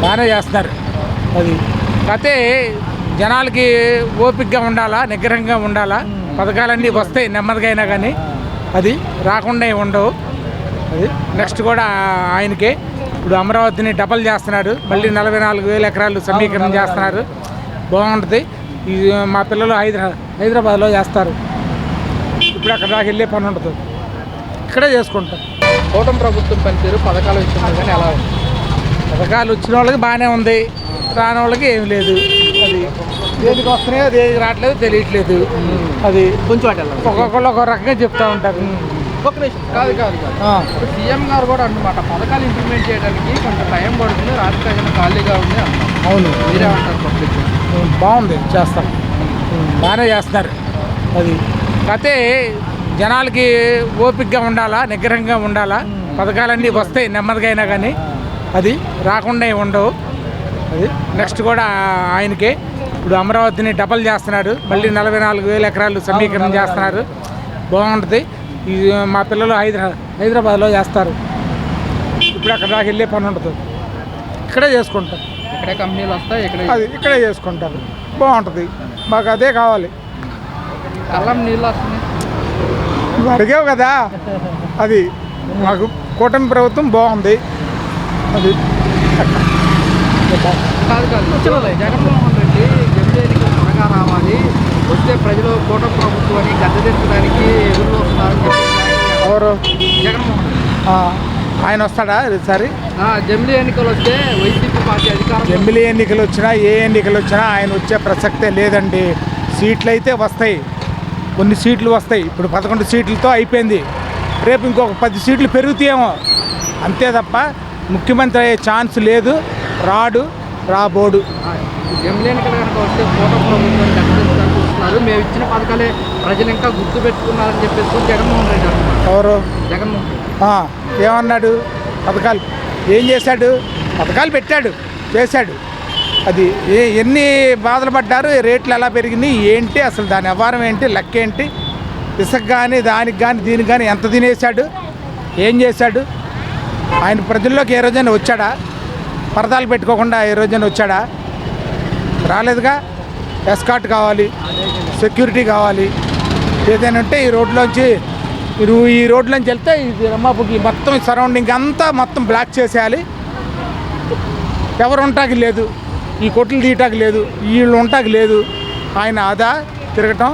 బాగానే చేస్తున్నారు. అది కాకపోతే జనాలకి ఓపికగా ఉండాలా, నిగ్రహంగా ఉండాలా. పథకాలన్నీ వస్తాయి నెమ్మదిగా అయినా కానీ అది రాకుండా ఉండవు. అది నెక్స్ట్ కూడా ఆయనకే ఇప్పుడు అమరావతిని డబల్ చేస్తున్నాడు. మళ్ళీ 44,000 ఎకరాలు సమీకరణ చేస్తున్నారు. బాగుంటుంది. ఇది మా పిల్లలు హైదరాబాద్లో చేస్తారు. ఇప్పుడు అక్కడ దాకా వెళ్ళే పని ఉండదు, ఇక్కడే చేసుకుంటాం. కూటమి ప్రభుత్వం పనితీరు పథకాలు ఇస్తున్నారు కానీ ఎలా ఉంది? పథకాలు వచ్చిన వాళ్ళకి బాగానే ఉంది, రాని వాళ్ళకి ఏమి లేదు. అది దేనికి వస్తున్నాయో దేనికి రావట్లేదు తెలియట్లేదు. అది కొంచెం అటు ఒక్కొక్కళ్ళు ఒక రకంగా చెప్తూ ఉంటారు. ఒక నిమిషం కాదు ఇప్పుడు సీఎం గారు కూడా అన్నమాట పథకాలు ఇంప్లిమెంట్ చేయడానికి కొంచెం టైం పడుతుంది, రాష్ట్రం ఖాళీగా ఉంది అన్నారు. అవును, మీరేమంటారు? పబ్లిక్ బాగుంది, చేస్తాం, బాగానే చేస్తున్నారు. అది కాకపోతే జనాలకి ఓపికగా ఉండాలా, నిగ్రహంగా ఉండాలా. పథకాలన్నీ వస్తాయి నెమ్మదిగా అయినా కానీ అది రాకుండా ఉండవు. అది నెక్స్ట్ కూడా ఆయనకే ఇప్పుడు అమరావతిని డబల్ చేస్తున్నాడు. మళ్ళీ 44,000 ఎకరాలు సమీకరణ చేస్తున్నారు. బాగుంటుంది. ఇది మా పిల్లలు హైదరాబాద్లో చేస్తారు. ఇప్పుడు అక్కడ దాకా వెళ్ళే పని ఉండదు, ఇక్కడే చేసుకుంటాం. ఇక్కడే కంపెనీలు వస్తాయి, ఇక్కడే చేసుకుంటారు. బాగుంటుంది, మాకు అదే కావాలి. కళ్ళం నీళ్ళు వస్తున్నాయి, అడిగావు కదా. అది మాకు కూటమి ప్రభుత్వం బాగుంది. అది జగన్మోహన్ రెడ్డి జమిలేనికి త్వరగా రావాలి, వస్తే ప్రజలు కూటమి ప్రభుత్వాన్ని గద్దెదించడానికి ఎదురు వస్తున్నారని చెప్పి ఎవరు? జగన్మోహన్ రెడ్డి ఆయన వస్తాడా ఈసారి? జమిలీ ఎన్నికలు వస్తే వైసీపీ పార్టీ అధికారం. జమిలీ ఎన్నికలు వచ్చినా ఏ ఎన్నికలు వచ్చినా ఆయన వచ్చే ప్రసక్తే లేదండి. సీట్లు అయితే వస్తాయి, కొన్ని సీట్లు వస్తాయి. ఇప్పుడు 11 సీట్లతో అయిపోయింది. రేపు ఇంకొక 10 సీట్లు పెరుగుతాయేమో, అంతే తప్ప ముఖ్యమంత్రి అయ్యే ఛాన్స్ లేదు. రాబోడు. జమిలీ ఎన్నికలు కనుక వస్తే కూటమి ప్రభుత్వాన్ని గద్దెదించడానికి వస్తున్నారు, మేము ఇచ్చిన పథకాలే ప్రజలు ఇంకా గుర్తు పెట్టుకున్నారని చెప్పేసి జగన్మోహన్ రెడ్డి అంటున్నారు. ఎవరు? జగన్మోహన్ రెడ్డి ఏమన్నాడు? పథకాలు ఏం చేశాడు? పథకాలు పెట్టాడు, చేశాడు. అది ఎన్ని బాధలు పడ్డారు, రేట్లు ఎలా పెరిగినాయి ఏంటి, అసలు దాని వ్యవహారం ఏంటి, లెక్క ఏంటి, ఇసుక కానీ దానికి కానీ దీనికి కానీ ఎంత తినేశాడు, ఏం చేశాడు? ఆయన ప్రజల్లోకి ఏ రోజైనా వచ్చాడా? పరదాలు పెట్టుకోకుండా ఏ రోజైనా వచ్చాడా? రాలేదుగా. ఎస్కాట్ కావాలి, సెక్యూరిటీ కావాలి, ఏదైనా ఉంటే ఈ రోడ్లోంచి వెళ్తే ఇది రమ్మాపుకి మొత్తం సరౌండింగ్ అంతా మొత్తం బ్లాక్ చేసేయాలి. ఎవరు ఉంటాకి లేదు, ఈ కొట్లు తీయటానికి లేదు, వీళ్ళు ఉంటాకి లేదు. ఆయన ఆదా తిరగటం